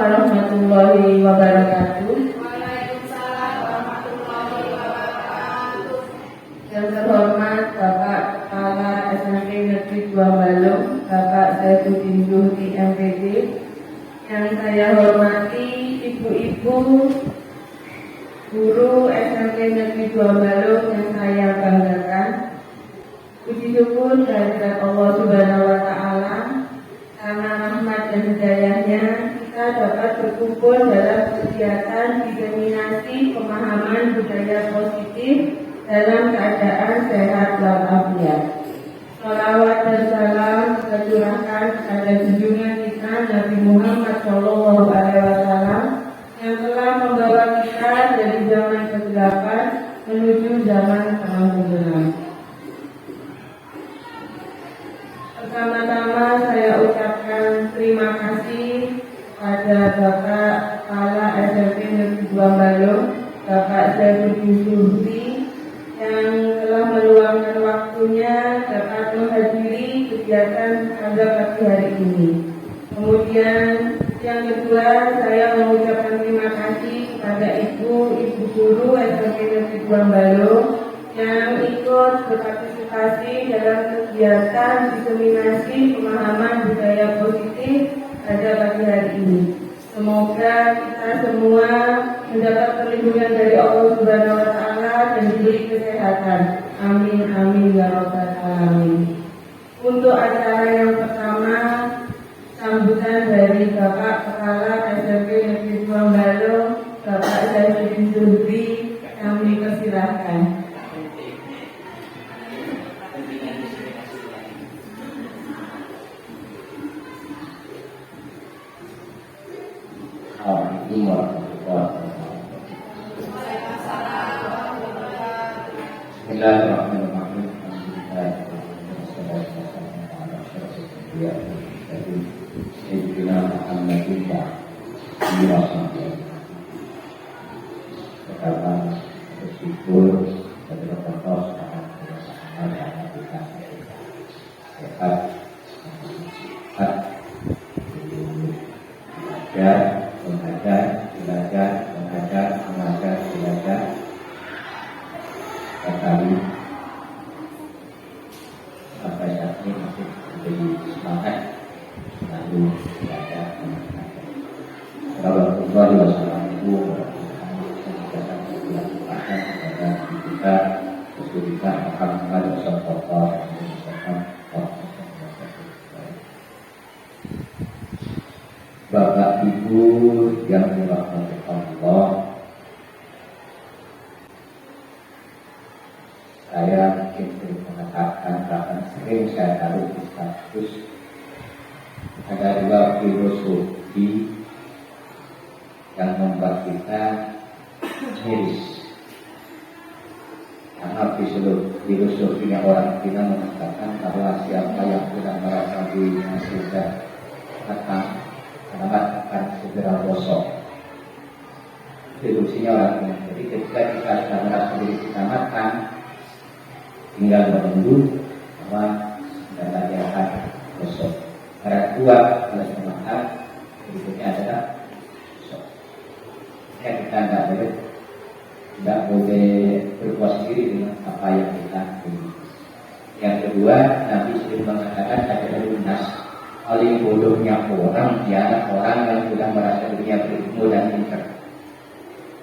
warahmatullahi wabarakatuh. Waalaikumsalam warahmatullahi wabarakatuh. Yang terhormat Bapak Kepala SMP Negeri 2 Balong, Bapak Saifuddin Zuhri MPD. Yang saya hormati ibu-ibu guru SMP Negeri 2 Balong yang saya banggakan. Puji syukur kehadirat Allah Subhanahu wa Ta'ala, karena rahmat dan hidayahnya kita dapat berkumpul dalam kegiatan diseminasi pemahaman budaya positif dalam keadaan sehat walafiat. Shalawat dan salam kita curahkan kepada junjungan kita Nabi Muhammad SAW yang telah membawa kita dari zaman kegelapan menuju zaman terang benderang. Pertama-tama saya ucapkan terima kasih pada Bapak Kepala SMP Negeri 2 Balong, Bapak Saifuddin Zuhri, yang telah meluangkan waktunya dapat menghadiri kegiatan pada pagi hari ini. Kemudian yang kedua, saya mengucapkan terima kasih kepada ibu guru SMP Negeri 2 Balong yang ikut berpartisipasi dalam kegiatan diseminasi pemahaman budaya positif pada pagi hari ini. Semoga kita semua mendapat perlindungan dari Allah Subhanahu wa Ta'ala dan diberi kesehatan. Amin amin ya rabbal alamin. Untuk acara yang pertama, sambutan dari Bapak Kepala SMP Negeri 2 Balong, Bapak Saifuddin Zuhri, kami persilahkan. Assalamualaikum warahmatullahi wabarakatuh. Bismillahirrahmanirrahim. Sayyidina Muhammadin Pertama bersyukur kepada Allah Subhanahu kita sehat, belajar kali sampai saat ini masih menjadi semangat lalu belajar warahmatullahi wabarakatuh. Kepada kita Rasulullah Muhammad sallallahu alaihi wasallam. Bapak Ibu yang dirahmati Allah, saya ingin mengatakan bahkan sering saya taruh di status ada dua filosofi yang membuat kita miris. Karena filosofinya orang Cina mengatakan bahwa siapa yang sudah merasa dirinya sudah matang, alamat akan segera gosok. Filosofinya orang Cina. Jadi ketika kita sudah merasa diri kita matang, tinggal menunggu bahwa sudah lagi akan gosok. Karena dua oleh semangat berikutnya adalah gosok. Kita tidak boleh berpuas diri dengan apa yang kita pilih. Yang kedua, Nabi sering mengatakan ada lunas paling bodohnya orang ialah orang yang sudah merasa dirinya berilmu dan pintar.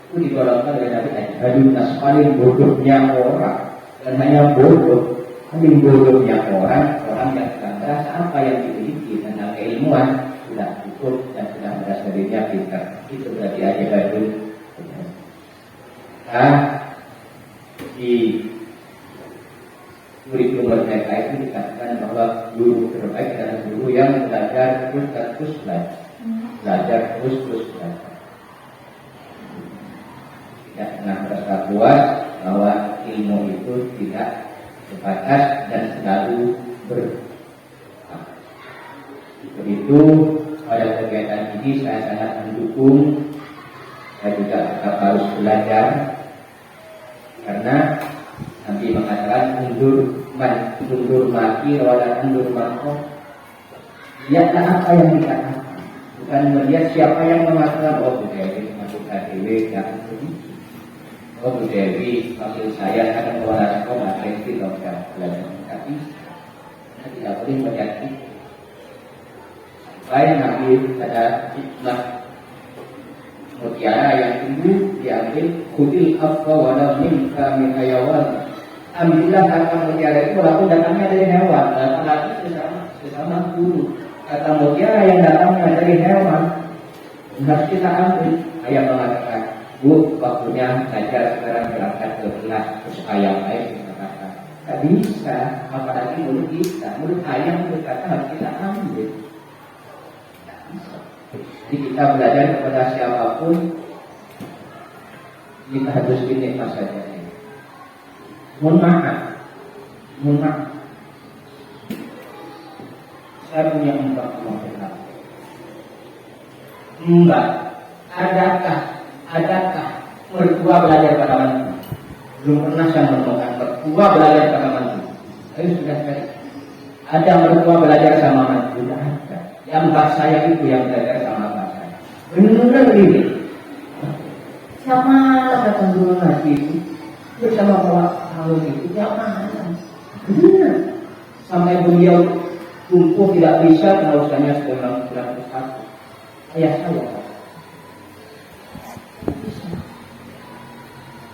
Itu digolongkan oleh Nabi ada lunas paling bodohnya orang dan hanya bodoh. Paling bodohnya orang yang sudah merasa apa yang dimiliki tentang keilmuan sudah cukup dan sudah merasa dirinya pintar. Itu berarti ada lunas. Di kurikulum mereka itu dikatakan bahwa guru terbaik adalah guru yang belajar terus belajar. Tidak pernah merasa puas bahwa ilmu itu tidak terbatas dan selalu berkembang. Begitu pada kegiatan ini saya sangat mendukung. Saya juga tetap harus belajar. Karena Nabi mengatakan mundur mati wala mundur mangkok. Lihatlah apa yang dikatakan. bukan melihat siapa yang mengatakan oh Bu Dewi masuk KDW jangan begitu. Oh Bu Dewi maksud saya akan keluar sekolah ada itu dong belajar, tapi tidak boleh melihat itu. Baik Nabi pada hikmah mutiara yang tinggi diambil kudil apa walau minka min hayawan. Ambillah kata mutiara itu walaupun datangnya dari hewan, apalagi sesama guru. Kata mutiara yang datangnya dari hewan harus kita ambil. Ayah mengatakan, Bu, waktunya belajar sekarang berangkat ke kelas. Terus ayam lain mengatakan, tak bisa, apalagi mulut kita, mulut ayam berkata harus kita ambil. Jadi kita belajar kepada siapapun kita harus inikmat saja. Mohon maaf. Saya punya 4 pertanyaan. Mbak, adakah mertua belajar pada mantu? Belum pernah saya menemukan mertua belajar pada mantu. Tapi sudah cari. Ada mertua belajar sama mantu? Tidak ada. Yang mbak saya itu yang belajar sama mbak saya. Benar ini. Sama kata guru ngaji itu bersama bapak tahun itu sama. Benar. Sampai beliau lumpuh tidak bisa karena usianya sudah 91. Ayah saya.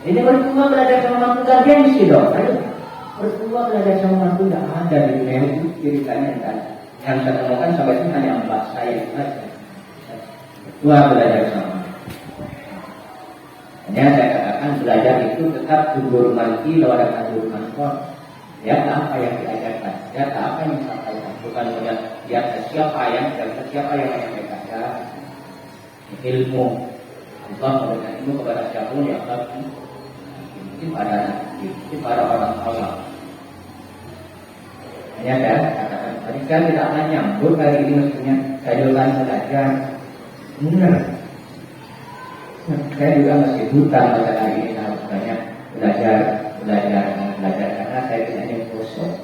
Ini mertua belajar sama mantu gak gengsi dong. Ayo. Mertua belajar sama mantu tidak ada di dunia itu ceritanya kan. Yang saya temukan sampai itu hanya mbak saya saja. Mertua belajar sama. Hanya saya katakan belajar itu tetap gugur manti lawan gugur mantor. Ya apa yang diajarkan, ya apa yang disampaikan. Bukan melihat ya siapa yang menyampaikan ya ilmu. Allah memberikan ilmu kepada siapapun yang akan itu pada orang Allah. Hanya saya katakan tadi kan tidak akan nyambut hari ini mestinya kajulan belajar. Benar. Saya juga masih buta pada hari ini harus banyak belajar karena saya tidak hanya kosong.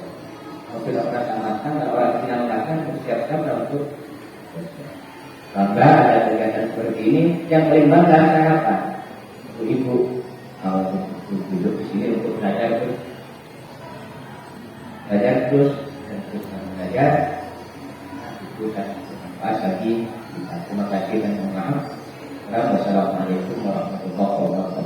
Kalau tidak pernah tamatan, kalau orang tidak mengatakan bersiap-siap untuk bangga ada kegiatan seperti ini. Yang paling bangga saya apa? Ibu duduk di sini untuk belajar terus dan terus belajar. Itu kan bahas lagi. Terima kasih dan mohon maaf. Wassalamualaikum warahmatullahi wabarakatuh.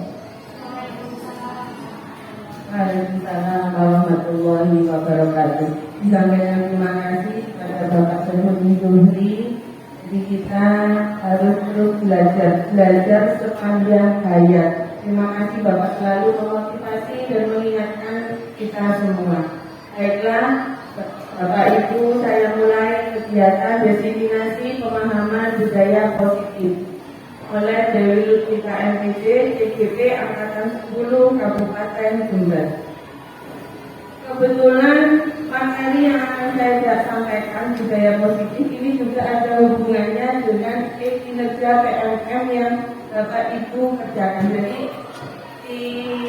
Waalaikumsalam warahmatullahi wabarakatuh. Sampaikan terima kasih kepada Bapak Saifuddin Zuhri. Jadi kita harus terus belajar sepanjang hayat. Terima kasih Bapak selalu memotivasi dan mengingatkan kita semua. Baiklah, Bapak Ibu, saya mulai kegiatan diseminasi pemahaman budaya positif oleh Dewi Lutika MPD CGP Angkatan 10 Kabupaten Jember. Kebetulan materi yang akan saya sampaikan budaya positif ini juga ada hubungannya dengan kinerja PMM yang Bapak Ibu kerjakan. Jadi di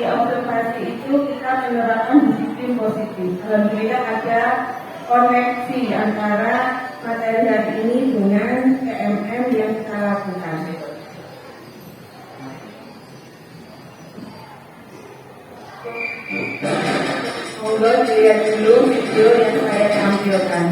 observasi itu kita menerapkan disiplin positif. Alhamdulillah ada koneksi antara materi hari ini dengan PMM yang kita lakukan. Monggo dilihat dulu video yang saya tampilkan.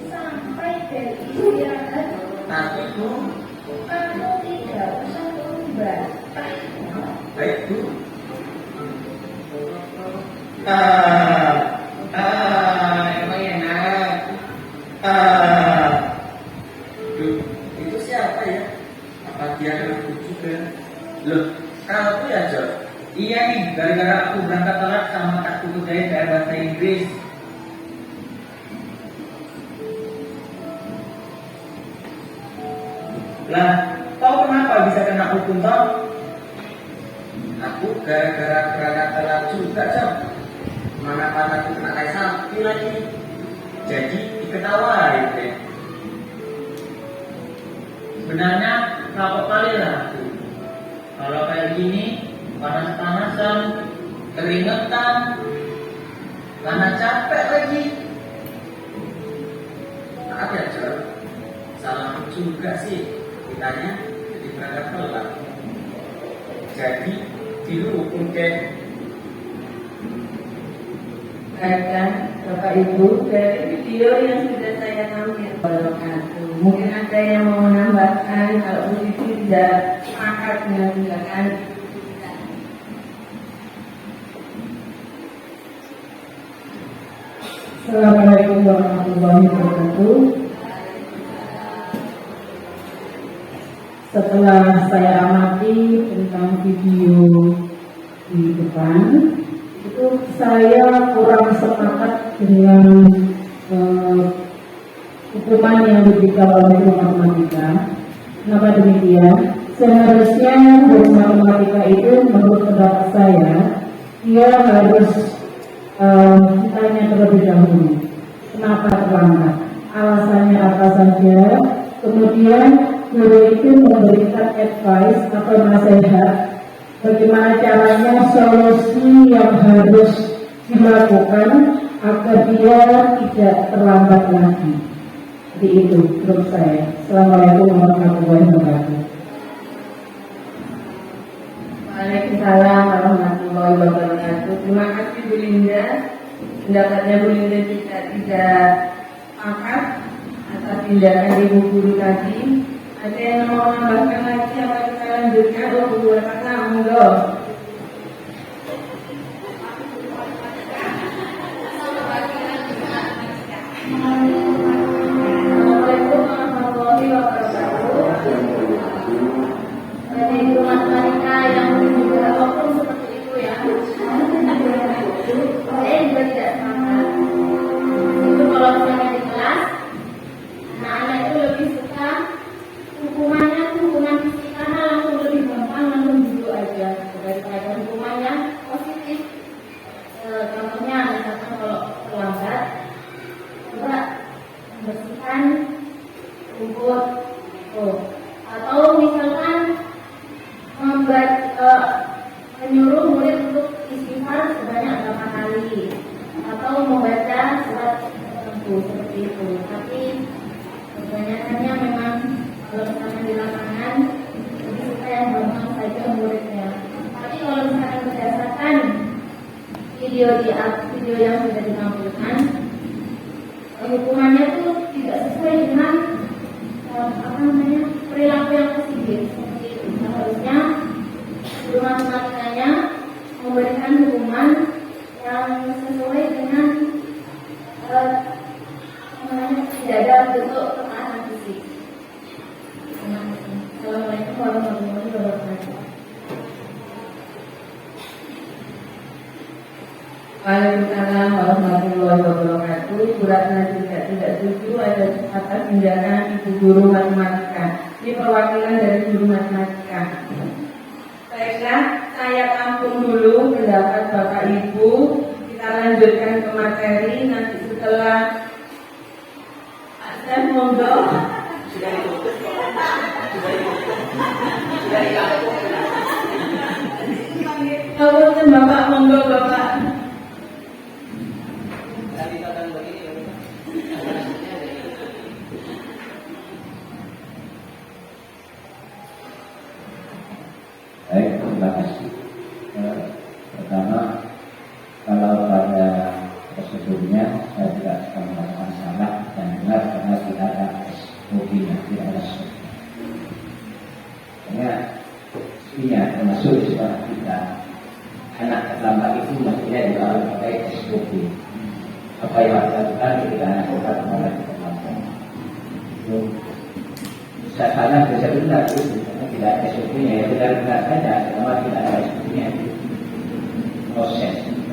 Sampai dari istirahat, kamu tidak usah berubah. Baik Bu. Emang enak. Itu siapa ya? Apa dia aku juga? Loh, kamu ya Jo? Iya nih, gara-gara aku berangkat telat sama kakku kerjain kayak bahasa Inggris. Lah, kau kenapa bisa kena hukum toh? Aku gara-gara berangkat telat juga Jam. Mana aku kena kayak sapi lagi. Jadi diketawain deh. sebenarnya berapa kali lah kalau kayak gini, panas-panasan, keringetan, karena capek lagi. Ada salah juga sih kitanya jadi berangkat telat. Jadi dihukum deh. Kan Bapak Ibu dari video yang sudah saya tampilkan. Mungkin ada yang mau menambahkan kalau begitu tidak sepakat dengan tindakan. Assalamualaikum warahmatullahi wabarakatuh. Setelah saya amati tentang video di depan, itu saya kurang sepakat dengan hukuman yang diberikan oleh matematika. Kenapa demikian? Seharusnya guru matematika itu menurut pendapat saya, dia harus ditanya terlebih dahulu kenapa terlambat, alasannya apa saja, kemudian guru itu memberikan advice atau nasihat bagaimana caranya solusi yang harus dilakukan agar dia tidak terlambat lagi. Jadi itu menurut saya. Assalamualaikum warahmatullahi wabarakatuh. Waalaikumsalam warahmatullahi wabarakatuh. Terima kasih Bu Linda. Pendapatnya Bu Linda tidak sepakat atas tindakan Ibu Guru tadi. Ada yang mau menambahkan lagi apa kita lanjutkan? Oh, Bu kata monggo. Assalamualaikum warahmatullahi wabarakatuh. Dari guru matematika yang juga oknum seperti itu ya. Saya juga tidak sepakat. Itu kalau misalnya di kelas, anak-anak itu lebih suka hukumannya tuh hukuman fisika langsung lebih gampang, langsung duduk aja daripada hukuman yang positif. Contohnya misalkan kalau terlambat, coba membersihkan rumput, atau misalkan menyuruh murid untuk istighfar sebanyak 8 kali, atau membaca surat tertentu seperti itu. Tapi kebanyakannya memang kalau misalkan di lapangan lebih suka yang gampang saja muridnya. Tapi kalau misalkan berdasarkan video yang sudah ditampilkan, hukumannya itu tidak sesuai dengan perilaku yang positif seperti itu. Seharusnya guru matematikanya memberikan hukuman yang sesuai dengan tidak ada bentuk kekerasan fisik. Assalamualaikum warahmatullahi wabarakatuh. Waalaikumsalam warahmatullahi wabarakatuh. Bu Ratna juga tidak setuju ada atas tindakan Ibu Guru Matematika. Ini perwakilan dari Guru Matematika. Baiklah, saya tampung dulu pendapat Bapak Ibu. Kita lanjutkan ke materi nanti setelah Pak monggo. Kalau Bapak monggo Bapak. Baik, terima kasih. Pertama, kalau pada prosedurnya saya tidak akan melakukan salah dan benar karena tidak ada SOP-nya, tidak ada SOP. Karena mestinya termasuk di sekolah kita, anak terlambat itu mestinya juga harus pakai SOP. Apa yang harus dilakukan ketika anak kita terlambat terlambat. Saya salah bisa benar itu. Tidak ada SOP-nya, ya benar-benar saja, selama tidak ada SOP-nya itu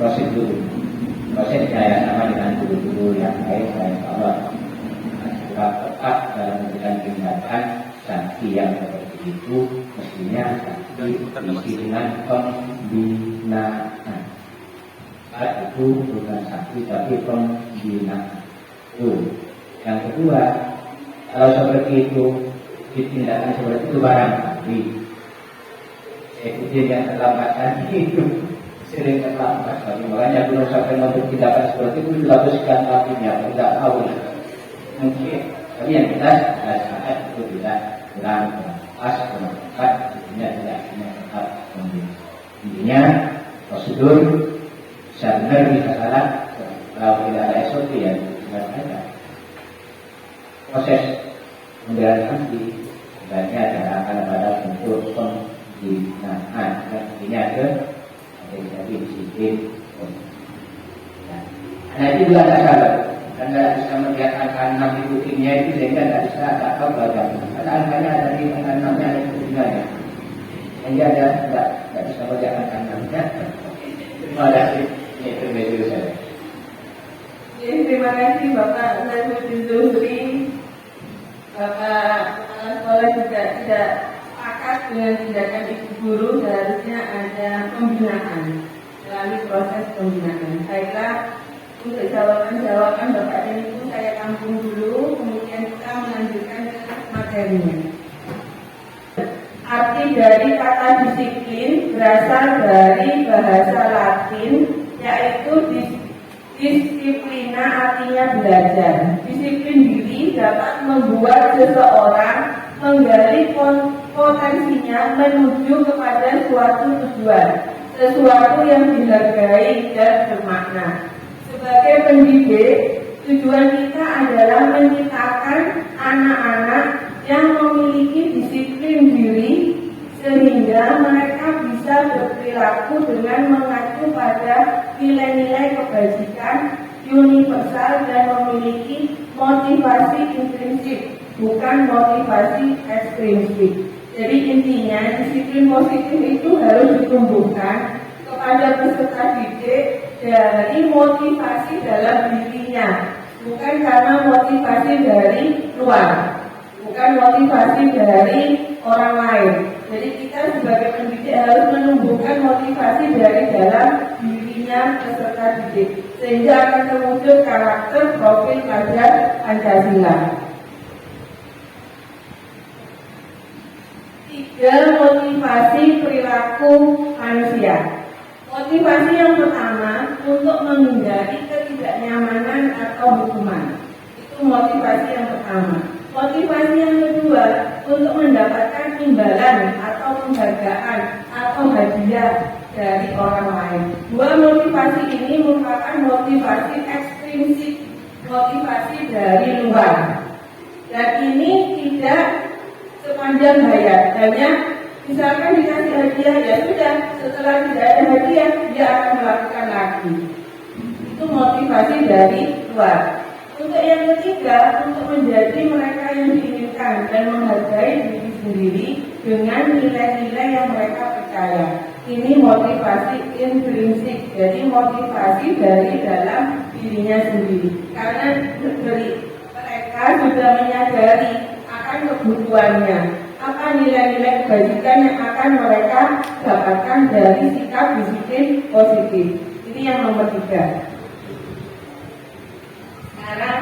prosedur yang sama dengan guru-guru yang lain, dan Allah tepat dalam memberikan tindakan sanksi yang seperti itu mestinya diisi dengan pembinaan. Itu bukan sanksi tapi pembinaan. Yang kedua, kalau seperti itu tindakan seperti itu barangkali ikutin yang terlambat tadi itu sering terlambat kali. Makanya belum sampai untuk tindakan seperti itu sudah bersikap hatinya, tidak tahu mungkin. Tapi yang kita saat itu tidak kurang pas bermanfaat, intinya tidak hanya tetap intinya prosedur bisa benar bisa salah. Kalau tidak ada SOP ya tidak ada proses pembelajaran di sebaiknya diarahkan pada bentuk pembinaan. Artinya ada jadi disiplin. Nah itu juga tidak salah. Dan tidak bisa melihat angka 6 itu timnya itu sehingga tidak bisa dapat belajar. Karena angkanya ada di angka 6-nya ada di tinggalnya. Sehingga dia tidak bisa melihat angka 6-nya. Terima kasih. Ini intermezzo saya. Terima kasih Bapak Saifuddin Zuhri. Bapak kepala sekolah juga tidak sepakat dengan tindakan ibu guru, seharusnya ada pembinaan melalui proses pembinaan. Baiklah, untuk jawaban Bapak ini saya tampung dulu, kemudian kita melanjutkan ke materinya. Arti dari kata disiplin berasal dari bahasa Latin, yaitu disiplina, artinya belajar. Disiplin diri dapat membuat seseorang menggali potensinya menuju kepada suatu tujuan, sesuatu yang dihargai dan bermakna. Sebagai pendidik, tujuan kita adalah menciptakan anak-anak yang memiliki disiplin diri sehingga mereka bisa berperilaku dengan mengacu pada nilai-nilai kebajikan universal dan memiliki motivasi intrinsik, bukan motivasi ekstrinsik. Jadi intinya disiplin positif itu harus ditumbuhkan kepada peserta didik dari motivasi dalam dirinya, bukan karena motivasi dari luar, bukan motivasi dari orang lain. Jadi kita sebagai pendidik harus menumbuhkan motivasi dari dalam dirinya peserta didik, sehingga akan terwujud karakter profil pelajar Pancasila. 3. Motivasi perilaku manusia. Motivasi yang pertama untuk menghindari ketidaknyamanan atau hukuman. Itu motivasi yang pertama. Motivasi yang kedua untuk mendapatkan imbalan atau penghargaan atau hadiah dari orang lain. Dua motivasi ini merupakan motivasi ekstrinsik, motivasi dari luar. Dan ini tidak sepanjang hayat. Hanya misalkan dikasih hadiah, ya sudah, setelah tidak ada hadiah dia akan melakukan lagi. Itu motivasi dari luar. Untuk yang ketiga, untuk menjadi mereka yang diinginkan dan menghargai diri sendiri dengan nilai-nilai yang mereka percaya. Ini motivasi intrinsik, jadi motivasi dari dalam dirinya sendiri. Karena mereka sudah menyadari akan kebutuhannya, apa nilai-nilai kebajikan yang akan mereka dapatkan dari sikap disiplin positif. Ini yang nomor 3. Sekarang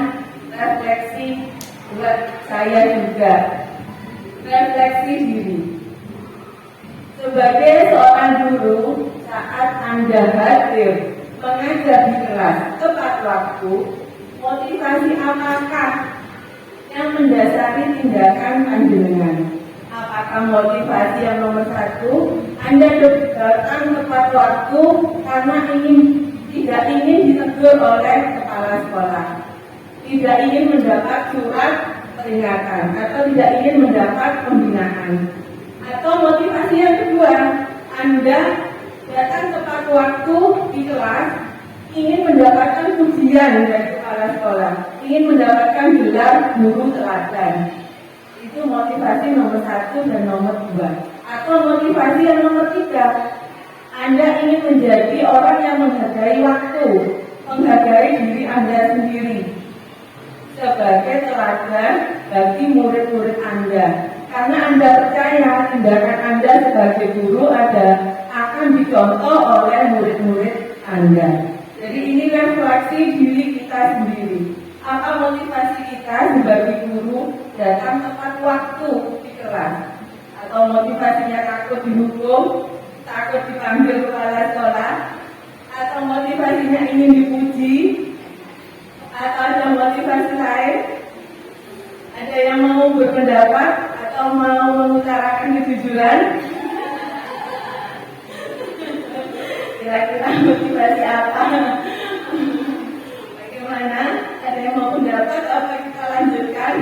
refleksi buat saya juga. Refleksi diri. Sebagai seorang guru, saat Anda hadir mengajar di kelas tepat waktu, motivasi apakah yang mendasari tindakan panjenengan? Apakah motivasi yang nomor 1, Anda datang tepat waktu karena tidak ingin ditegur oleh kepala sekolah, tidak ingin mendapat surat peringatan, atau tidak ingin mendapat pembinaan? Atau motivasi yang kedua, Anda datang tepat waktu di kelas, ingin mendapatkan pujian dari kepala sekolah, ingin mendapatkan gelar guru teladan. Itu motivasi nomor 1 dan nomor 2. Atau motivasi yang nomor 3, Anda ingin menjadi orang yang menghargai waktu, menghargai diri Anda sendiri sebagai teladan bagi murid-murid Anda. Karena Anda percaya tindakan Anda sebagai guru akan dicontoh oleh murid-murid Anda. Jadi ini refleksi diri kita sendiri. Apa motivasi kita sebagai guru datang tepat waktu di kelas, atau motivasinya takut dihukum, takut dipanggil kepala sekolah, atau motivasinya ingin dipuji, atau ada motivasi lain. Ada yang mau berpendapat atau mau mengutarakan kejujuran? Kira-kira motivasi apa? Bagaimana? Ada yang mau pendapat atau kita lanjutkan?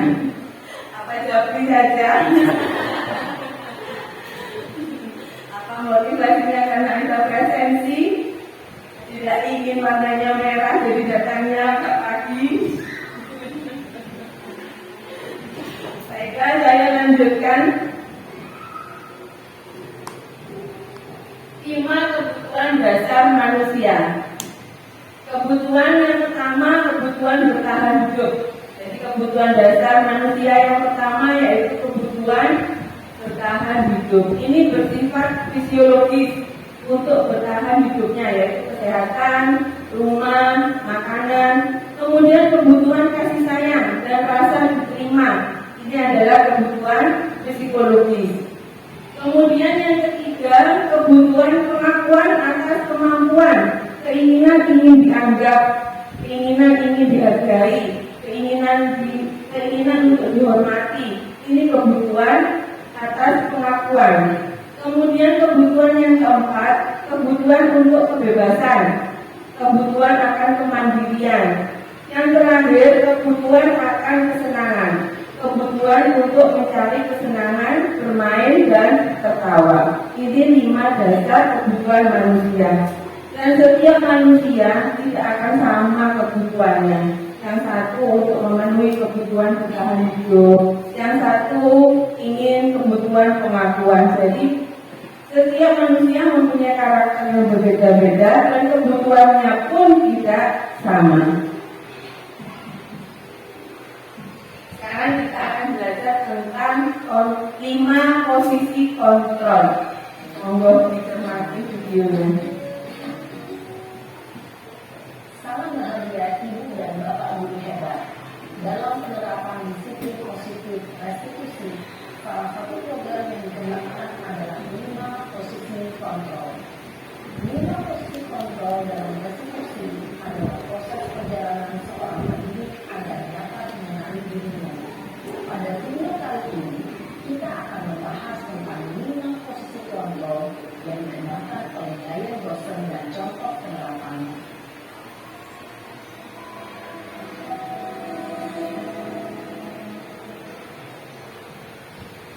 Apa jawab saja? Apa motivasinya karena kita presensi? Tidak ingin warnanya merah jadi datangnya agak pagi? Baiklah, saya lanjutkan. 5 kebutuhan dasar manusia. Kebutuhan yang pertama, kebutuhan bertahan hidup. Jadi kebutuhan dasar manusia yang pertama yaitu kebutuhan bertahan hidup. Ini bersifat fisiologis untuk bertahan hidupnya, yaitu kesehatan, rumah, makanan. Kemudian kebutuhan kasih sayang dan rasa diterima. Ini adalah kebutuhan psikologis. Kemudian yang ketiga, kebutuhan pengakuan atas kemampuan, keinginan ingin dianggap, keinginan ingin dihargai, keinginan untuk dihormati. Ini kebutuhan atas pengakuan. Kemudian kebutuhan yang keempat, kebutuhan untuk kebebasan, kebutuhan akan kemandirian. Yang terakhir, kebutuhan akan kesenangan, kebutuhan untuk mencari kesenangan, bermain dan tertawa. Ini 5 dasar kebutuhan manusia. Dan setiap manusia tidak akan sama kebutuhannya. Yang satu untuk memenuhi kebutuhan bertahan hidup, yang satu ingin kebutuhan pengakuan. Jadi setiap manusia mempunyai karakter yang berbeda-beda dan kebutuhannya pun tidak sama. Sekarang kita akan belajar tentang 5 posisi kontrol. Monggo dicermati videonya. Sangat bahagia Ibu dan Bapak Guru hebat dalam penerapan disiplin positif restitusi. Salah satu program yang digunakan adalah 5 posisi kontrol. 5 posisi kontrol dalam restitusi adalah proses perjalanan seorang pendidik agar dapat mengenali dirinya. Pada video kali ini, kita akan membahas tentang 5 posisi kontrol yang digunakan oleh gaya dosen dan contoh penerapannya.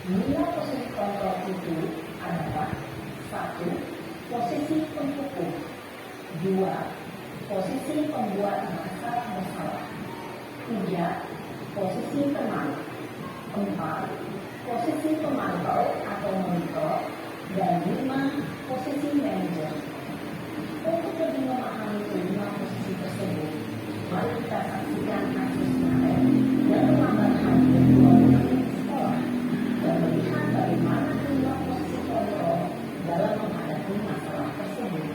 Nilai posisi kontrol itu adalah 1. Posisi penghukum, 2. Posisi pembuat merasa bersalah, 3. Posisi teman, 4. Posisi pemantau atau monitor, dan 5. Posisi manajer. Untuk lebih memahami kelima posisi tersebut, mari kita saksikan kasus kemarin dan menambah hadir sekolah dan melihat bagaimana 5 posisi kontrol dalam menghadapi masalah tersebut.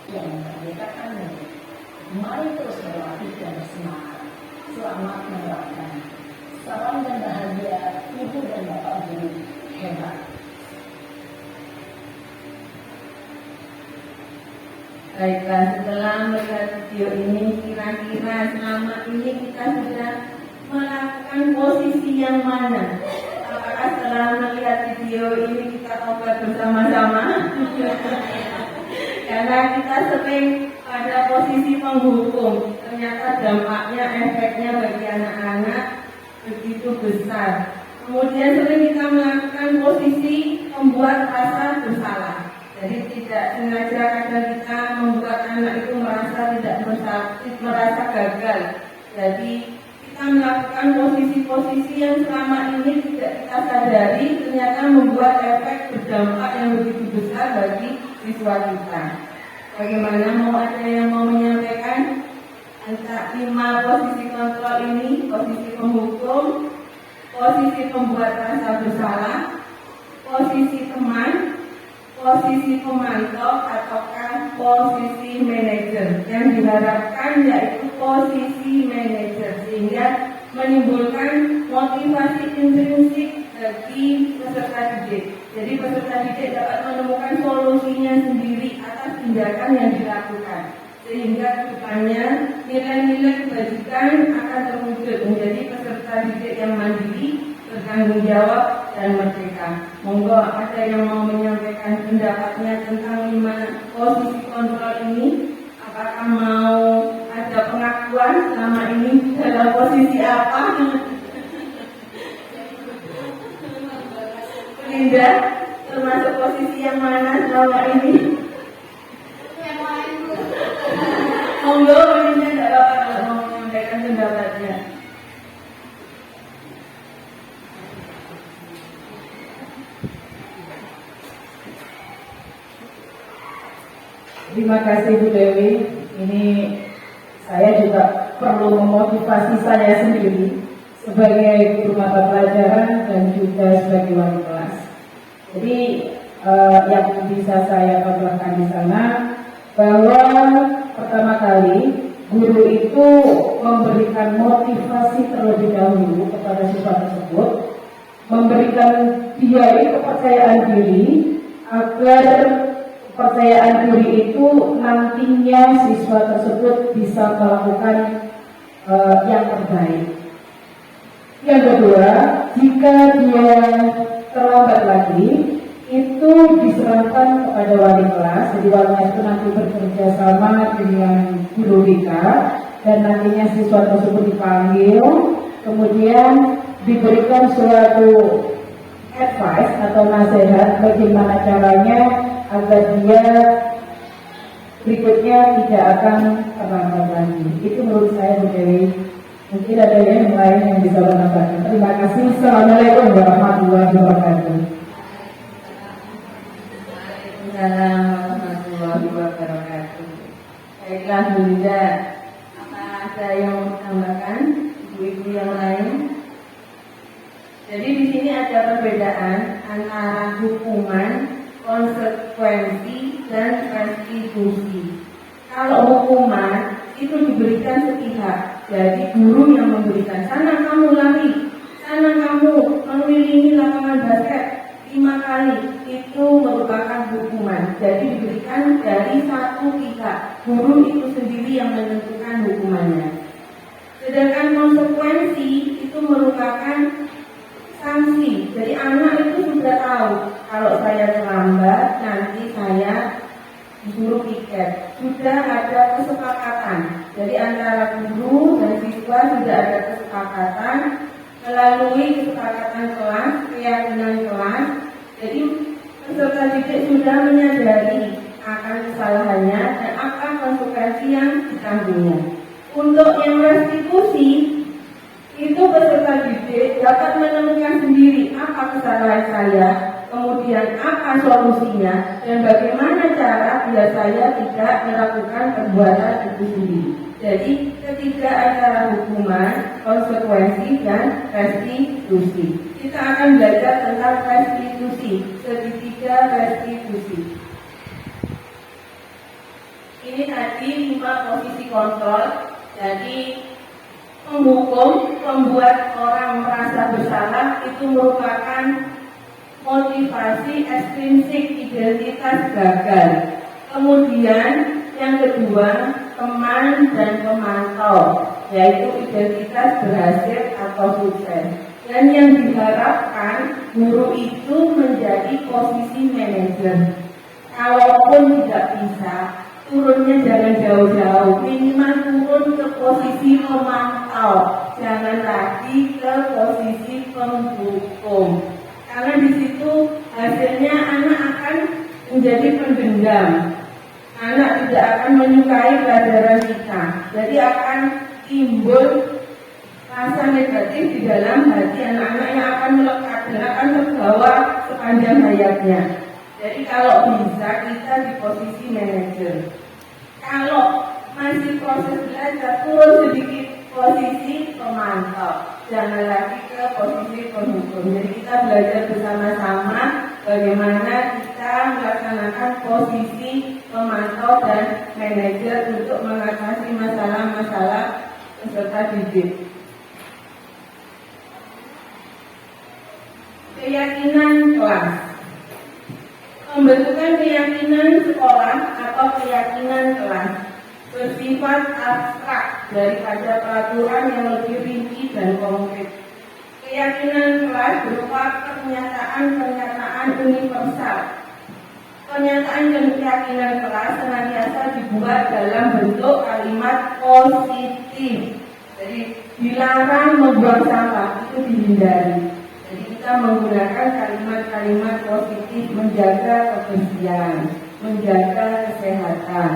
Yang memerdekakanmu. Mari terus berlatih dan bersemangat. Selamat menerapkan. Salam dan bahagia Ibu dan Bapak Guru hebat. Baiklah, setelah melihat video ini, kira-kira selama ini kita sudah melakukan posisi yang mana? Apakah setelah melihat video ini kita tobat bersama-sama? Karena kita sering pada posisi penghukum, ternyata dampaknya, efeknya bagi anak-anak begitu besar. Kemudian sering kita melakukan posisi membuat rasa bersalah. Jadi tidak sengaja kadang kita membuat anak itu merasa tidak merasa gagal. Jadi kita melakukan posisi-posisi yang selama ini tidak kita sadari ternyata membuat efek berdampak yang begitu besar bagi siswa kita. Bagaimana, ada yang mau menyampaikan? Entah 5 posisi kontrol ini, posisi penghukum, posisi pembuat rasa bersalah, posisi teman, posisi pemantau, ataukah posisi manajer. Yang diharapkan yaitu posisi manajer, sehingga menimbulkan motivasi intrinsik bagi peserta didik. Jadi peserta didik dapat menemukan solusinya sendiri atas tindakan yang dilakukan, sehingga kedepannya nilai-nilai kebajikan akan terwujud menjadi peserta didik yang mandiri, bertanggung jawab, dan merdeka. Monggo ada yang mau menyampaikan pendapatnya tentang 5 posisi kontrol ini? Apakah mau ada pengakuan selama ini dalam posisi apa? Linda, termasuk posisi yang mana selama ini? Monggo, Linda tidak apa-apa kalau mau menyampaikan pendapatnya. Terima kasih Bu Dewi. Ini saya juga perlu memotivasi saya sendiri sebagai guru mata pelajaran dan juga sebagai wali kelas. Jadi yang bisa saya tambahkan di sana bahwa pertama kali guru itu memberikan motivasi terlebih dahulu kepada siswa tersebut, memberikan dia kepercayaan diri agar kepercayaan diri itu nantinya siswa tersebut bisa melakukan yang terbaik. Yang kedua, jika dia terlambat lagi, itu diserahkan kepada wali kelas. Jadi wali kelas itu nanti bekerja sama dengan guru BK dan nantinya siswa tersebut dipanggil, kemudian diberikan suatu advice atau nasihat bagaimana caranya agar dia berikutnya tidak akan terlambat lagi. Itu menurut saya Bu Dewi. Mungkin ada yang lain yang bisa menambahkan. Terima kasih. Assalamualaikum warahmatullahi wabarakatuh. Waalaikumsalam warahmatullahi wabarakatuh. Baiklah Bu Linda, apa ada yang mau ditambahkan? Ibu-ibu yang lain? Jadi di sini ada perbedaan antara hukuman, konsekuensi, dan restitusi. Kalau hukuman itu diberikan sepihak, jadi guru yang memberikan, sana kamu lari, sana kamu mengelilingi lapangan basket 5 kali, itu merupakan hukuman. Jadi diberikan dari satu pihak, guru itu sendiri yang menentukan hukumannya. Sedangkan konsekuensi itu merupakan sanksi. Jadi anak itu sudah tahu kalau saya terlambat nanti saya disuruh piket. Sudah ada kesepakatan. Jadi antara guru dan siswa sudah ada kesepakatan melalui kesepakatan kelas, keyakinan kelas. Jadi peserta didik sudah menyadari akan kesalahannya dan apa konsekuensi yang ditanggungnya. Untuk yang restitusi, itu peserta didik dapat menemukan sendiri apa kesalahan saya, kemudian apa solusinya, dan bagaimana cara biar saya tidak melakukan perbuatan itu sendiri. Jadi ketiga antara hukuman, konsekuensi, dan restitusi. Kita akan belajar tentang restitusi, segitiga restitusi. Ini tadi 5 posisi kontrol. Jadi menghukum, membuat orang merasa bersalah itu merupakan motivasi ekstrinsik identitas gagal. Kemudian yang kedua, teman dan pemantau, yaitu identitas berhasil atau sukses. Dan yang diharapkan guru itu menjadi posisi manajer. Kalaupun tidak bisa, turunnya jangan jauh-jauh, minimal turun ke posisi pemantau, jangan lagi ke posisi penghukum. Karena di situ hasilnya anak akan menjadi pendendam, anak tidak akan menyukai pelajaran kita, jadi akan timbul rasa negatif di dalam hati anak-anak yang akan melekat dan akan terbawa sepanjang hayatnya. Jadi kalau bisa kita di posisi manajer. Kalau masih proses belajar, turun sedikit posisi pemantau, jangan lagi ke posisi penghukum. Jadi kita belajar bersama-sama bagaimana kita melaksanakan posisi pemantau dan manajer untuk mengatasi masalah-masalah peserta didik. Keyakinan kelas. Pembentukan keyakinan sekolah atau keyakinan kelas bersifat abstrak daripada peraturan yang lebih rinci dan konkret. Keyakinan kelas berupa pernyataan-pernyataan universal. Pernyataan dan keyakinan kelas senantiasa dibuat dalam bentuk kalimat positif. Jadi dilarang membuang sampah, itu dihindari. Jadi kita menggunakan kalimat-kalimat positif, menjaga kebersihan, menjaga kesehatan.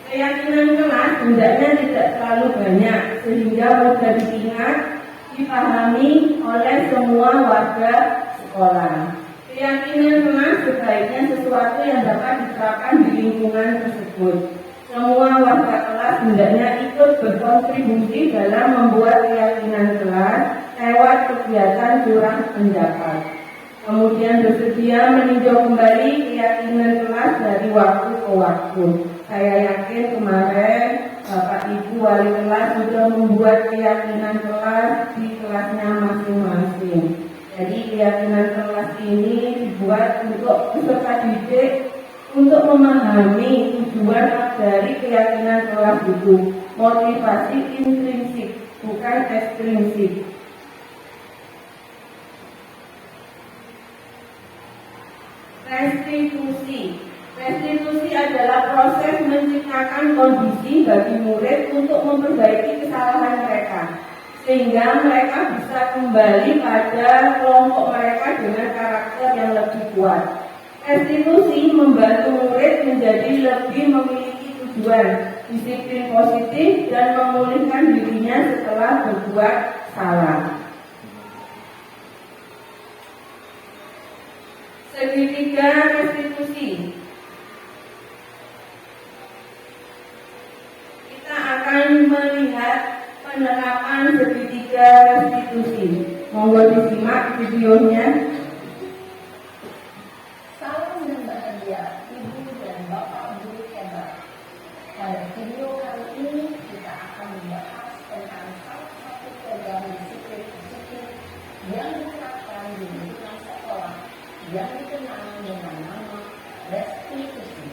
Keyakinan kelas hendaknya tidak terlalu banyak sehingga mudah diingat, dipahami oleh semua warga sekolah. Keyakinan kelas sebaiknya sesuatu yang dapat diterapkan di lingkungan tersebut. Semua warga kelas hendaknya ikut berkontribusi dalam membuat keyakinan kelas lewat kegiatan curah pendapat. Kemudian bersedia meninjau kembali keyakinan kelas dari waktu ke waktu. Saya yakin kemarin Bapak Ibu wali kelas sudah membuat keyakinan kelas di kelasnya masing-masing. Jadi keyakinan kelas ini dibuat untuk peserta didik untuk memahami tujuan dari keyakinan kelas itu. Motivasi intrinsik, bukan ekstrinsik. Restitusi. Restitusi adalah proses menciptakan kondisi bagi murid untuk memperbaiki kesalahan mereka, sehingga mereka bisa kembali pada kelompok mereka dengan karakter yang lebih kuat. Restitusi membantu murid menjadi lebih memiliki tujuan, disiplin positif, dan memulihkan dirinya setelah berbuat salah. Segitiga restitusi. Kita akan melihat penerapan segitiga restitusi. Monggo disimak videonya. Salam dan bahagia Ibu dan Bapak Guru hebat. Pada video kali ini kita akan membahas tentang salah satu program disiplin positif yang diterapkan di lingkungan sekolah yang dikenal dengan nama restitusi.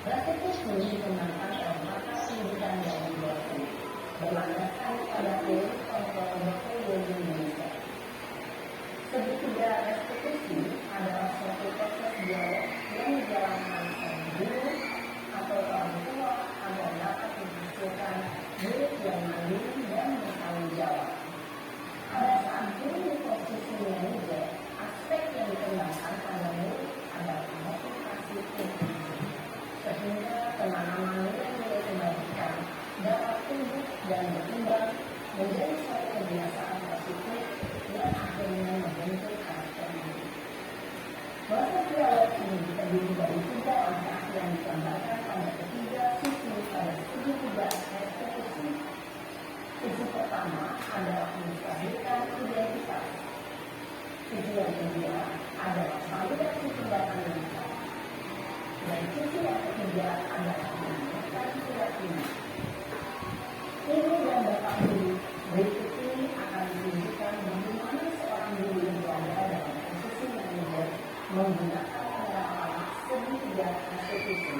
Restitusi dikembangkan dalam mata pendidikan yang berbasis berlandaskan pada teori kontrol berkelompok Indonesia. Segitiga restitusi adalah suatu proses dialog yang dijalankan oleh guru atau orang tua agar dapat menghasilkan murid yang mandiri dan bertanggung jawab. Pada saat guru di posisi manajer, aspek yang dikembangkan pada murid adalah motivasi tinggi, sehingga penanaman nilai-nilai kebaikan dapat tumbuh dan berkembang menjadi suatu kebiasaan positif yang akhirnya membentuk karakter murid. Proses dialog ini terdiri dari 3 langkah yang digambarkan pada ketiga sisi pada segitiga restitusi. Sisi pertama adalah menstabilkan identitas. Sisi yang kedua adalah validasi tindakan yang salah. Dan sisi yang ketiga adalah menentukan keyakinan. Ibu dan Bapak Guru, berikut ini akan menunjukkan bagaimana seorang guru yang berada dalam posisi manajer menggunakan penerapan segitiga restitusi.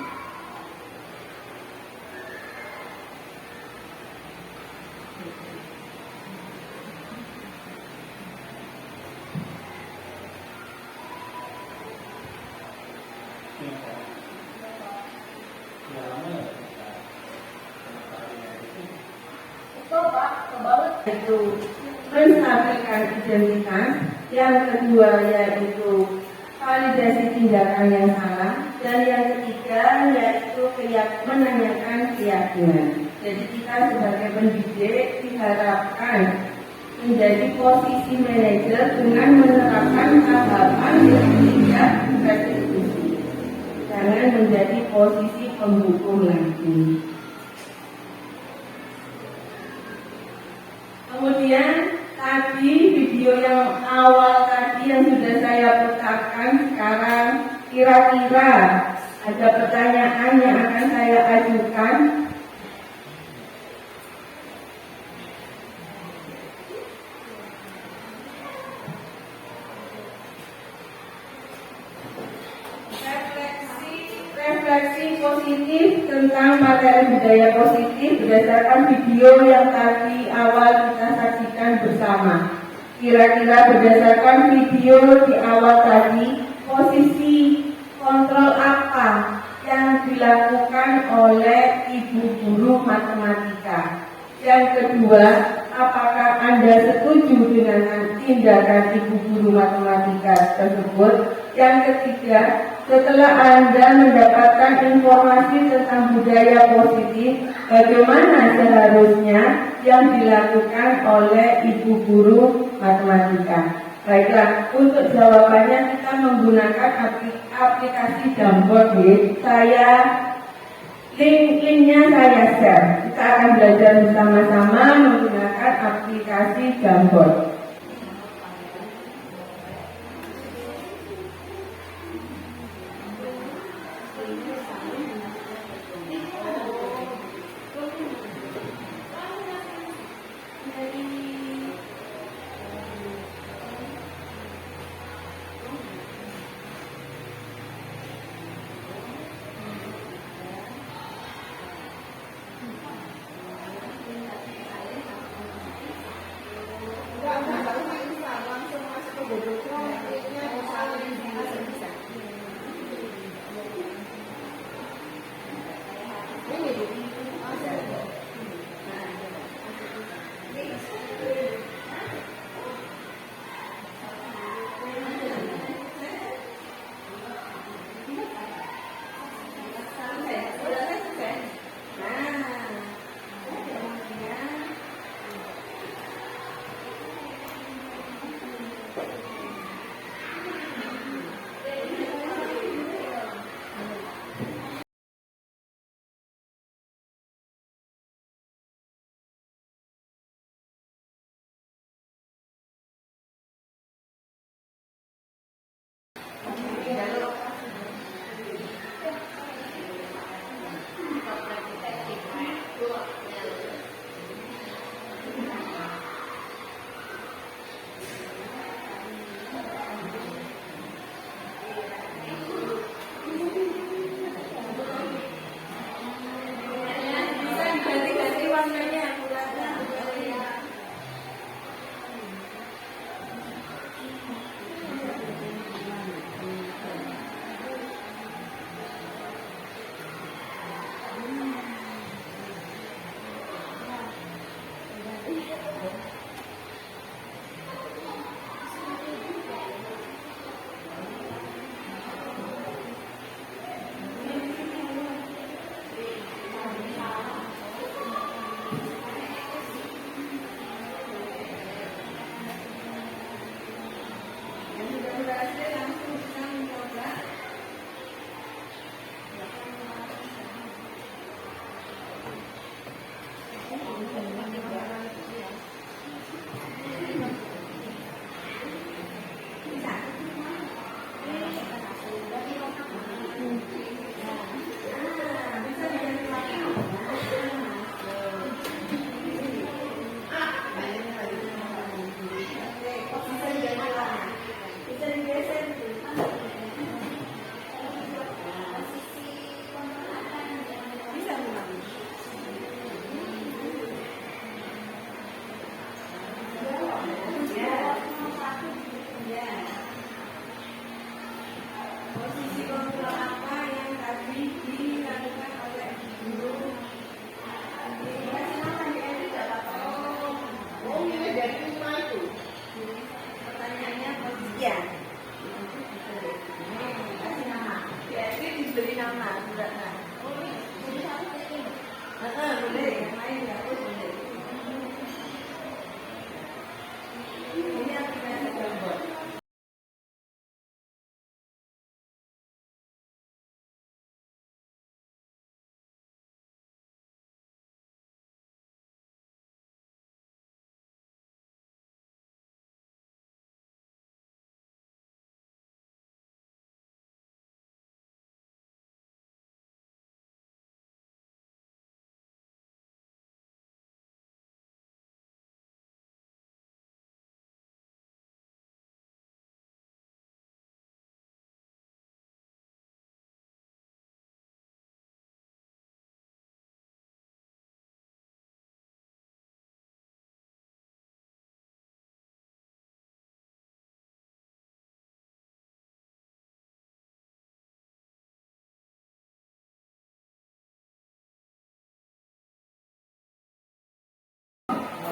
Yaitu menstabilkan identitas, yang kedua yaitu validasi tindakan yang salah, dan yang ketiga yaitu menanyakan keyakinan. Jadi kita sebagai pendidik diharapkan menjadi posisi manajer dengan menerapkan tahapan yang tidak berdiskusi. Jangan menjadi posisi penghukum lagi. Kemudian tadi video yang awal tadi yang sudah saya putarkan, sekarang kira-kira ada pertanyaan yang akan saya ajukan. Refleksi positif tentang materi budaya positif berdasarkan video yang tadi awal kita saksikan bersama. Kira-kira berdasarkan video di awal tadi, posisi kontrol apa yang dilakukan oleh ibu guru matematika? Yang kedua, apakah Anda setuju dengan tindakan ibu guru matematika tersebut? Yang ketiga, setelah Anda mendapatkan informasi tentang budaya positif, bagaimana seharusnya yang dilakukan oleh ibu guru matematika? Baiklah, untuk jawabannya kita menggunakan aplikasi Jamboard. Linknya saya share. Kita akan belajar bersama-sama menggunakan aplikasi Jamboard.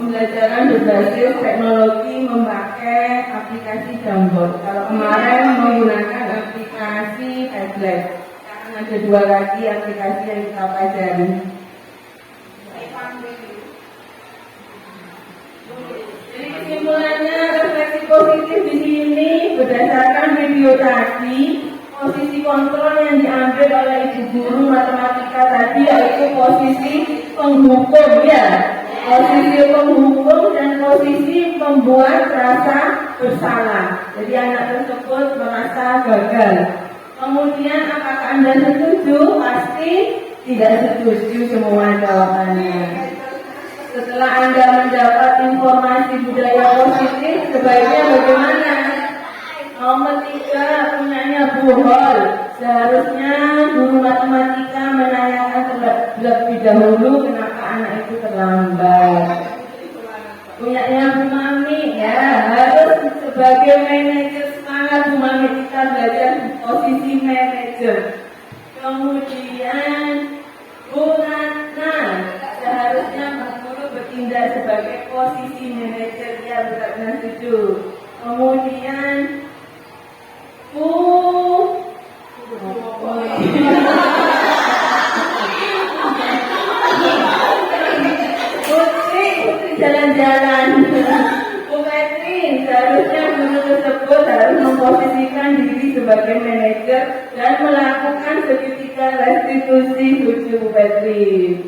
Pembelajaran berbasis teknologi memakai aplikasi Jamboard. Kalau kemarin menggunakan aplikasi Padlet, sekarang ada 2 lagi aplikasi yang kita pelajari. Jadi kesimpulannya, refleksi positif di sini berdasarkan video tadi, posisi kontrol yang diambil oleh ibu guru matematika tadi yaitu posisi penghukum, ya, posisi penghukum dan posisi membuat rasa bersalah. Jadi anak tersebut merasa gagal. Kemudian apakah Anda setuju? Pasti tidak setuju semua jawabannya. Setelah Anda mendapat informasi budaya positif, sebaiknya bagaimana? Nomor 3 punyanya Bu Hol. Seharusnya guru matematika menanyakan terlebih dahulu kenapa anak itu terlambat. Punyanya Bu Mami, ya, harus sebagai manajer semangat Bu Mami, kita belajar posisi manajer. Kemudian Bu Ratna, seharusnya guru bertindak sebagai posisi manajer, ya, benar setuju. Kemudian Putri jalan-jalan. Bu Petri, seharusnya guru tersebut harus memposisikan diri sebagai manajer dan melakukan seketika restitusi. Setuju Bu Petri.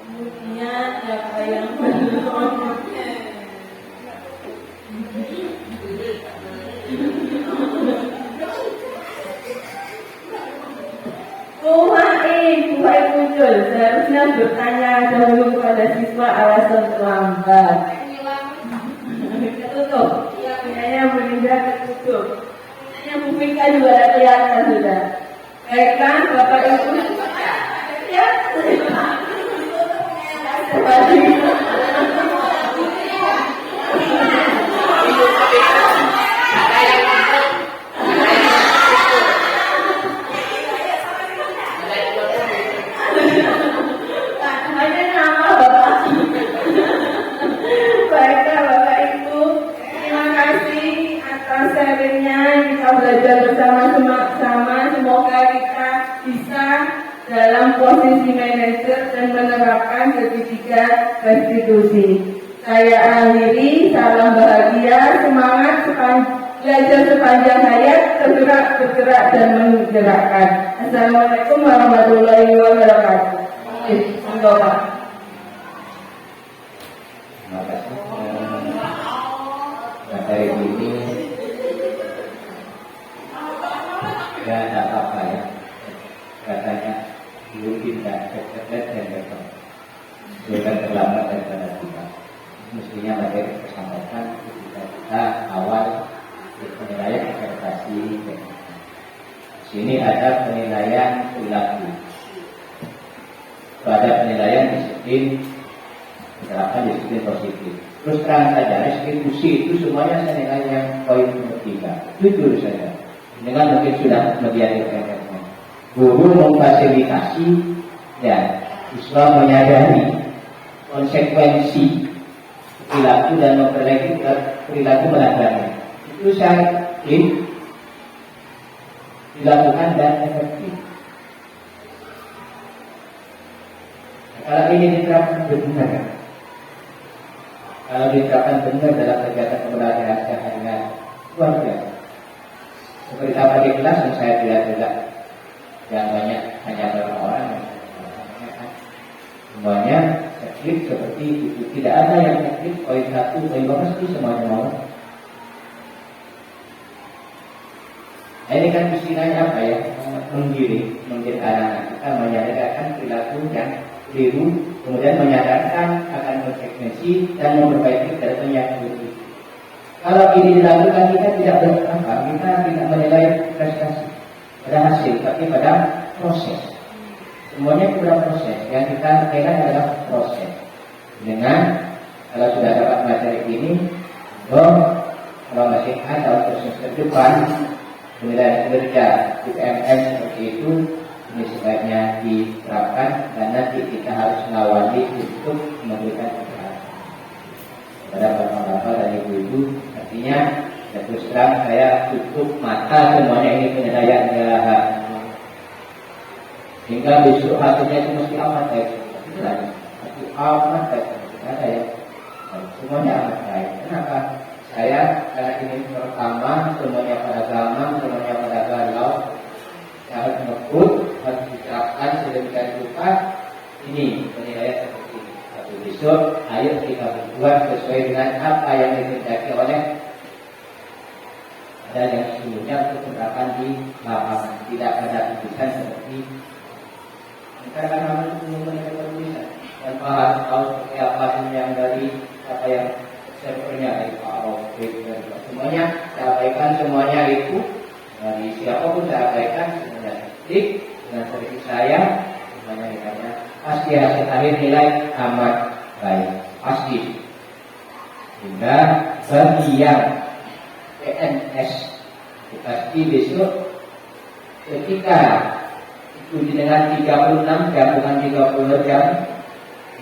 Kemudian apa yang belum? Buhai muncul, seharusnya bertanya dahulu kepada siswa alasan terlambat. Ketutup, punyanya Bu Linda ketutup. Punyanya Bu Fika juga ada kelihatan sudah. Baiklah, Bapak Ibu. Ya. Kita belajar bersama-sama, semoga kita bisa dalam posisi manajer dan menerapkan segitiga restitusi. Saya akhiri, salam bahagia, semangat belajar sepanjang hayat, tergerak, bergerak dan menggerakkan. Assalamualaikum warahmatullahi wabarakatuh. Monggo Pak. Terima kasih. Materi ini ya tidak apa ya, katanya dulu tidak cerdas dan betul, sudah terlambat daripada kita. Mestinya materi disampaikan ketika kita awal penilaian interpretasi. Sini ada penilaian perilaku, ada penilaian disiplin, diterapkan disiplin positif. Terus terang saja, restitusi itu semuanya saya nilai yang poin nomor 3. Jujur saja, dengan mungkin sudah mediasi efeknya. Guru memfasilitasi dan siswa menyadari konsekuensi perilaku dan memperbaiki perilaku melanggarnya. Itu saya yakin dilakukan dan efektif. Kalau ini diterapkan benar, kalau diterapkan benar dalam kegiatan pembelajaran sehari-hari, luar biasa. Seperti apa di kelas yang saya tidak yang banyak hanya beberapa orang, semuanya teknik seperti itu. Tidak ada yang teknik poin 1, poin 2 mesti semuanya mau. Ini kan istilahnya apa ya? Menggiring anak-anak kita menyadarkan perilaku yang keliru, kemudian menyadarkan akan konsekuensi dan memperbaiki perilaku itu. Kalau ini dilakukan kita tidak berapa, kita tidak menilai prestasi pada hasil, tapi pada proses. Semuanya pada proses. Yang kita nilai adalah proses. Dengan kalau sudah dapat materi ini, kalau masih ada proses ke depan, penilaian kerja di PMS seperti itu, ini sebaiknya diterapkan dan nanti kita harus mengawali untuk memberikan kejelasan. kepada bapak-bapak dan ibu-ibu. Artinya terus terang saya tutup mata semuanya ini penyelesaian jahat. Hingga besok hasilnya itu mesti amat baik. Tapi amat baik. Ada ya. Semuanya amat baik. Kenapa? Karena ini pertama semuanya pada zaman, semuanya pada galau. Saya harus mengebut, harus diterapkan sedemikian rupa. Ini penilaian seperti ini. Tapi besok, ayo kita berbuat sesuai dengan apa yang dikehendaki oleh dan yang sebelumnya untuk menerapkan di lapangan. Tidak ada tulisan seperti karena kami mengenai tulisan dan harus tahu seperti apa yang dari apa yang servernya dari PowerPoint dan semuanya saya abaikan semuanya itu dari siapapun saya abaikan semuanya titik dengan seperti saya semuanya ditanya pasti hasil akhir nilai amat baik pasti. Hingga bagi yang PNS pasti besok ketika itu dengan 36 gabungan 30 jam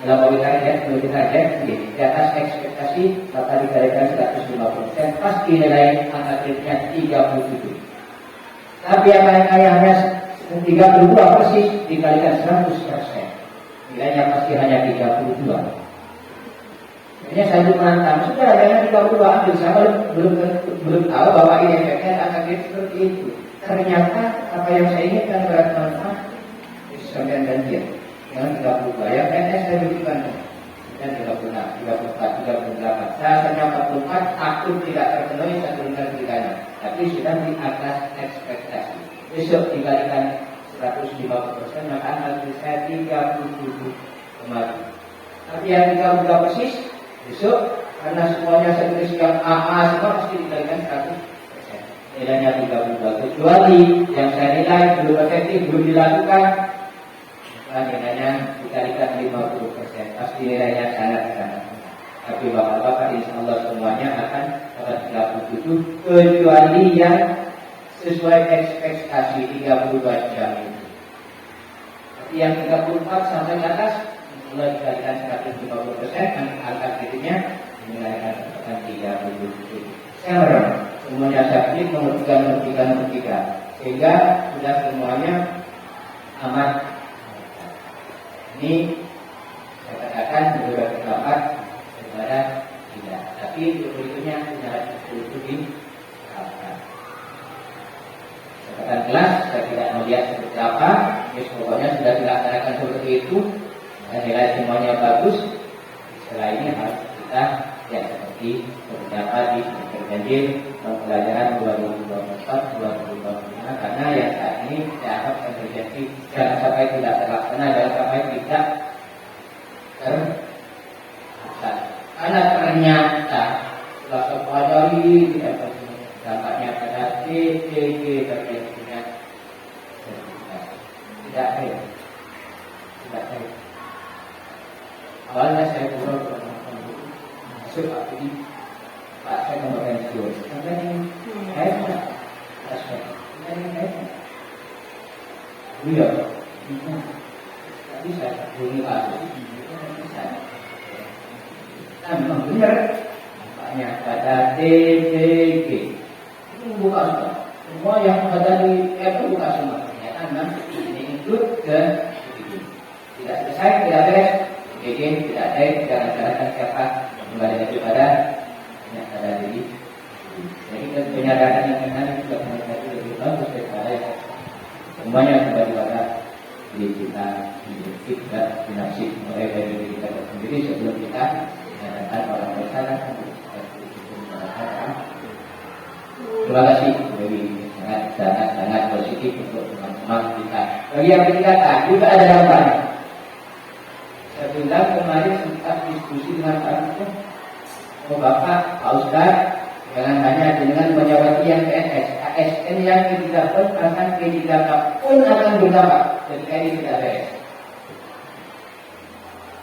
dalam bagi target di atas ekspektasi maka dikalikan 150% pasti nilai angka kreditnya 37. Tapi yang hanya 32 persis dikalikan 100%, nilainya pasti hanya 32. Hanya saya menantang, sudah jangan 32 ambil, saya belum tahu bahwa ini efeknya akan seperti itu. Ternyata apa yang saya inginkan berat manfaat sampai dan dia dengan 32 yang PNS saya berikan dan 36, 34, 38. Saya hanya 44 takut tidak terpenuhi satu ketiganya, tapi sudah di atas ekspektasi. Besok dikalikan 150% maka hasil saya 37 kemarin. Tapi yang 32 persis besok karena semuanya saya tulis yang AA semua pasti dikalikan 100%. Nilainya 32 kecuali yang saya nilai belum efektif belum dilakukan maka nilainya dikalikan 50% pasti nilainya sangat. Tapi bapak-bapak insya Allah semuanya akan dapat 37 kecuali yang sesuai ekspektasi 32 jam itu. Tapi yang 34 sampai ke atas mulai dikalikan 150% angka kreditnya dinilaikan 37. Saya harap semuanya sakit mengertikan sehingga sudah semuanya amat. Ini saya katakan beberapa pendapat daripada tidak. Tapi berikutnya tidak di catatan kelas saya tidak melihat seperti apa. Pokoknya sudah dilaksanakan seperti itu. Dan nilai semuanya bagus. Setelah ini harus kita lihat seperti apa di berjanji pelajaran 2024-2025 karena yang saat ini saya harap terjadi jangan sampai tidak terlaksana, jangan sampai tidak terlaksana. Karena ternyata setelah saya pelajari dampaknya pada TTG terkait dengan sertifikasi tidak baik. Awalnya saya kurang masuk aktif Pak saya kemarin jual sampai ini saya aspek ini saya tapi saya bunyi lagi memang benar nampaknya pada TTG itu buka semua yang ada di itu buka semua ternyata memang ini include dan tidak selesai tidak beres TTG tidak ada jangan salahkan siapa kembali kepada yang ada diri. Jadi penyadaran yang benar juga menjadi lebih bagus daripada semuanya kembali pada diri kita hidup dan dinasib mulai dari diri kita sendiri sebelum kita menyatakan orang bersama. Terima kasih dari sangat positif untuk teman-teman kita. Bagi yang berkata juga ada gambarnya. Saya bilang kemarin sempat diskusi dengan Pak Bapak, Pak Ustaz, jangan hanya dengan menyawati yang PNS, ASN yang tidak pun akan tidak pun akan berdampak ketika ini tidak beres.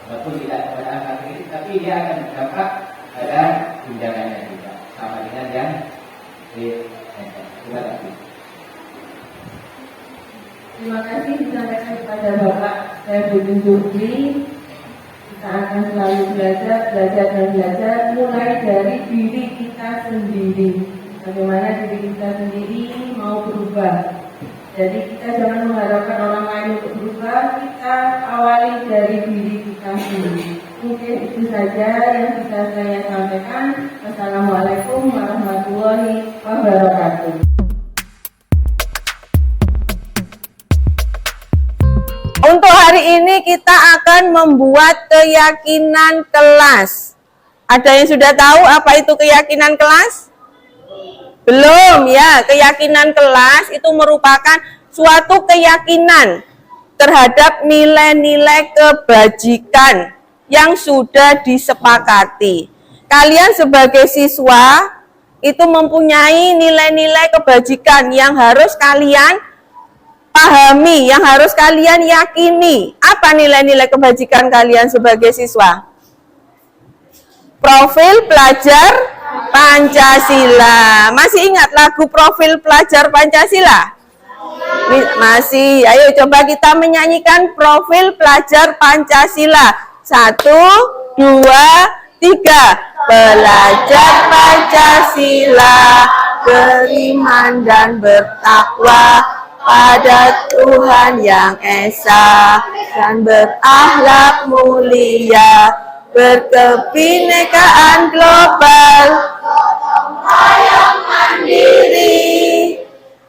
Walaupun tidak pada angka kredit, tapi dia akan berdampak pada tunjangannya juga, sama dengan yang terima kasih. Terima kasih disampaikan kepada Bapak saya Budi Jurdi. kita akan selalu belajar dan belajar mulai dari diri kita sendiri. Bagaimana diri kita sendiri mau berubah. Jadi kita jangan mengharapkan orang lain untuk berubah, kita awali dari diri kita sendiri. Mungkin itu saja yang bisa saya sampaikan. Wassalamualaikum warahmatullahi wabarakatuh. Untuk hari ini kita akan membuat keyakinan kelas. Ada yang sudah tahu apa itu keyakinan kelas? Belum ya, keyakinan kelas itu merupakan suatu keyakinan terhadap nilai-nilai kebajikan yang sudah disepakati. Kalian sebagai siswa itu mempunyai nilai-nilai kebajikan yang harus kalian pahami, yang harus kalian yakini. Apa nilai-nilai kebajikan kalian sebagai siswa? Profil pelajar Pancasila. Masih ingat lagu Profil Pelajar Pancasila? Masih. Ayo coba kita menyanyikan Profil Pelajar Pancasila. 1, 2, 3. Belajar Pancasila, beriman dan bertakwa pada Tuhan yang Esa, dan berakhlak mulia, berkebinekaan global, yang mandiri,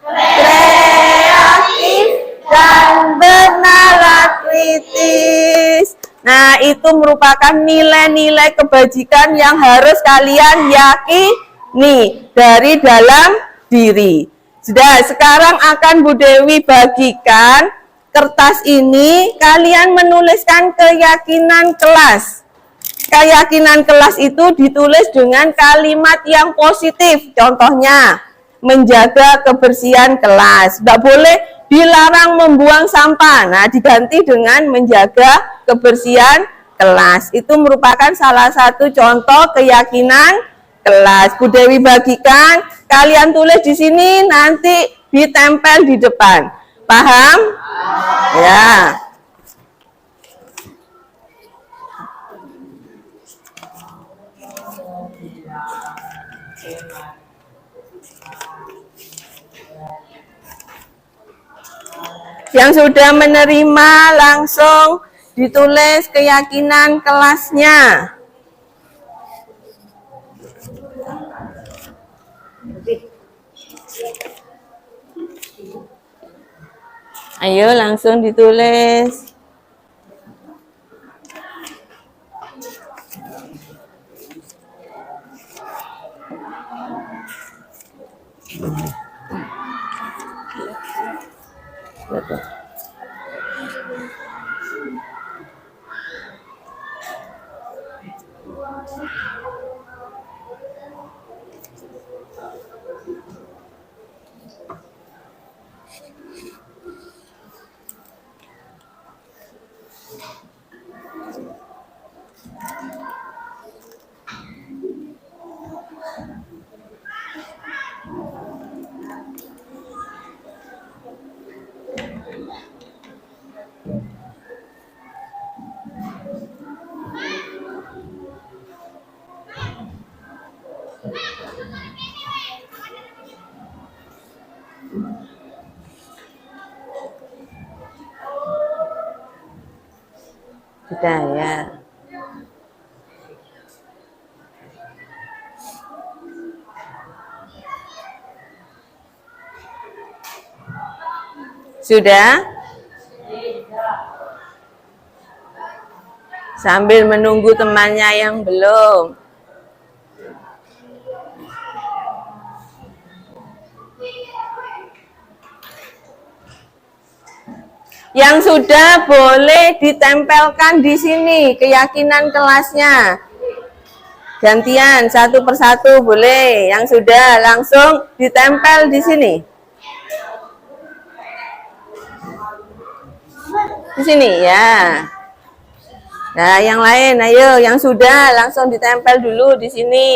kreatif, dan bernalar kritis. Nah, itu merupakan nilai-nilai kebajikan yang harus kalian yakini dari dalam diri. Sudah, sekarang akan Bu Dewi bagikan kertas ini, kalian menuliskan keyakinan kelas. Keyakinan kelas itu ditulis dengan kalimat yang positif. Contohnya, menjaga kebersihan kelas. Tidak boleh dilarang membuang sampah. Nah, diganti dengan menjaga kebersihan kelas. Itu merupakan salah satu contoh keyakinan kelas. Bu Dewi bagikan, kalian tulis di sini, nanti ditempel di depan. Paham? Ya. Yang sudah menerima langsung ditulis keyakinan kelasnya. Ayo langsung ditulis. Sudah ya. Sudah? Sambil menunggu temannya yang belum. Yang sudah boleh ditempelkan di sini keyakinan kelasnya. Gantian satu persatu boleh. Yang sudah langsung ditempel di sini. Di sini ya. Nah, yang lain ayo yang sudah langsung ditempel dulu di sini.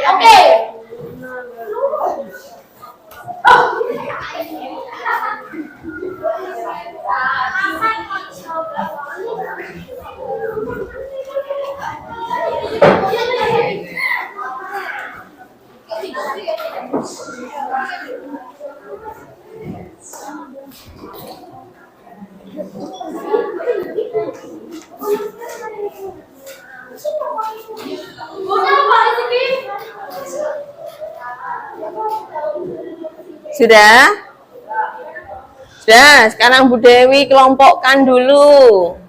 Oke. Sudah? Sudah, sekarang Bu Dewi kelompokkan dulu.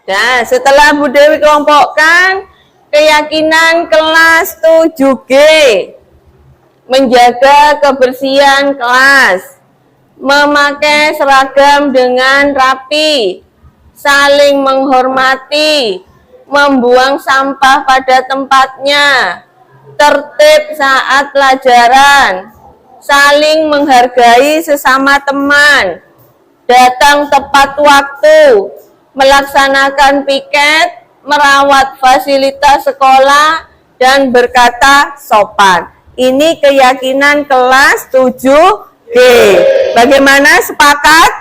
Nah, setelah Bu Dewi kelompokkan, keyakinan kelas 7G, menjaga kebersihan kelas, memakai seragam dengan rapi, saling menghormati, membuang sampah pada tempatnya, tertib saat pelajaran, saling menghargai sesama teman, datang tepat waktu, melaksanakan piket, merawat fasilitas sekolah, dan berkata sopan. Ini keyakinan kelas 7G. Bagaimana, sepakat?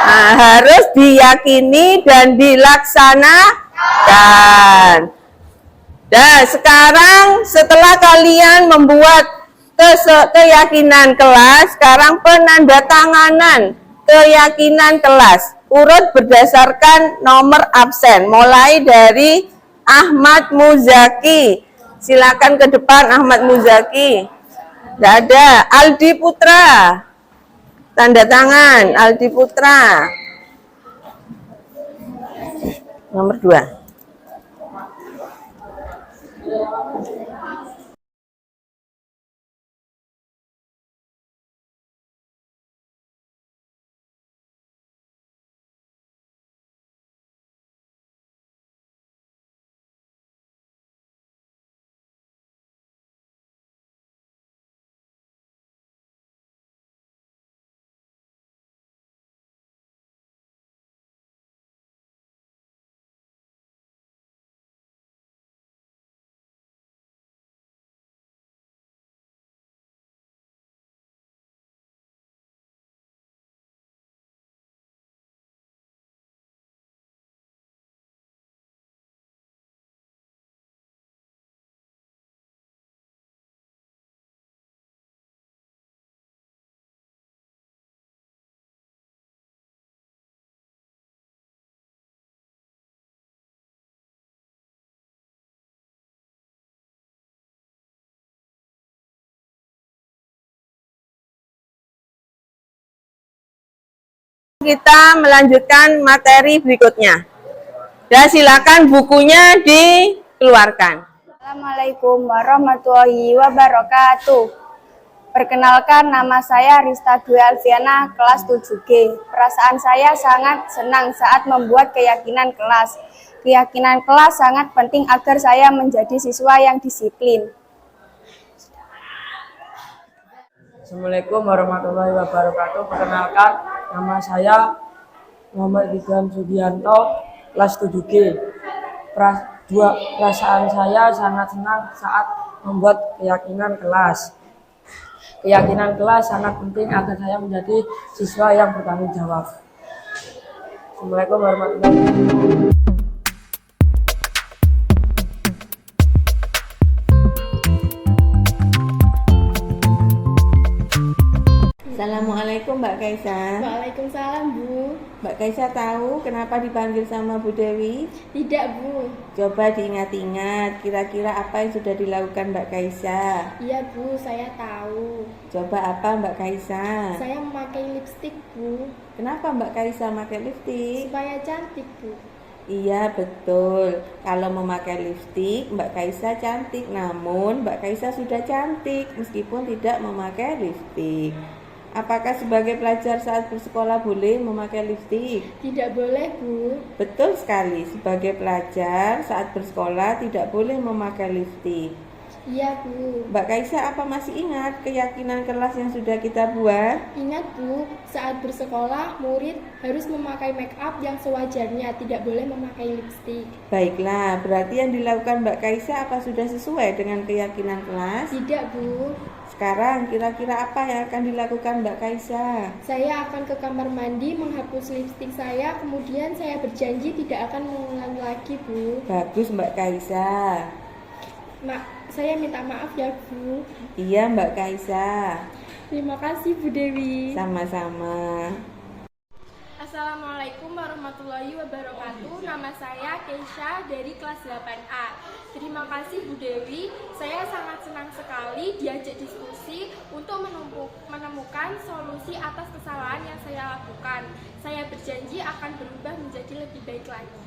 Nah, harus diyakini dan dilaksanakan. Dan sekarang setelah kalian membuat keyakinan kelas, sekarang penandatanganan keyakinan kelas. Urut berdasarkan nomor absen, mulai dari Ahmad Muzaki. Silakan ke depan, Ahmad Muzaki. Tidak ada. Aldi Putra, tanda tangan Aldi Putra. Nomor 2. Kita melanjutkan materi berikutnya. Dan silakan bukunya dikeluarkan. Assalamualaikum warahmatullahi wabarakatuh. Perkenalkan, nama saya Rista Dwi Alfiana, kelas 7G. Perasaan saya sangat senang saat membuat keyakinan kelas. Keyakinan kelas sangat penting agar saya menjadi siswa yang disiplin. Assalamualaikum warahmatullahi wabarakatuh. Perkenalkan, nama saya Muhammad Ridwan Sugianto, kelas 7G. Perasaan saya sangat senang saat membuat keyakinan kelas. Keyakinan kelas sangat penting agar saya menjadi siswa yang bertanggung jawab. Assalamualaikum warahmatullahi wabarakatuh. Assalamualaikum Mbak Kaisa. Waalaikumsalam, Bu. Mbak Kaisa tahu kenapa dipanggil sama Bu Dewi? Tidak, Bu. Coba diingat-ingat, kira-kira apa yang sudah dilakukan Mbak Kaisa? Iya, Bu, saya tahu. Coba apa Mbak Kaisa? Saya memakai lipstik, Bu, Kenapa Mbak Kaisa pakai lipstik? supaya cantik, Bu. Iya betul, kalau memakai lipstik Mbak Kaisa cantik. Namun Mbak Kaisa sudah cantik meskipun tidak memakai lipstik. Apakah sebagai pelajar saat bersekolah boleh memakai lipstik? Tidak boleh, Bu. Betul sekali, sebagai pelajar saat bersekolah tidak boleh memakai lipstik. Iya, Bu. Mbak Kaisa apa masih ingat keyakinan kelas yang sudah kita buat? Ingat, Bu, saat bersekolah, murid harus memakai make up yang sewajarnya, tidak boleh memakai lipstik. Baiklah, berarti yang dilakukan Mbak Kaisa apa sudah sesuai dengan keyakinan kelas? Tidak, Bu. Sekarang kira-kira apa yang akan dilakukan Mbak Kaisa? Saya akan ke kamar mandi menghapus lipstik saya, kemudian saya berjanji tidak akan mengulangi lagi, Bu. Bagus Mbak Kaisa. Saya minta maaf ya, Bu. Iya Mbak Kaisa. Terima kasih, Bu Dewi. Sama-sama. Assalamualaikum warahmatullahi wabarakatuh. Nama saya Keisha dari kelas 8A. Terima kasih Bu Dewi. Saya sangat senang sekali diajak diskusi untuk menemukan solusi atas kesalahan yang saya lakukan. Saya berjanji akan berubah menjadi lebih baik lagi.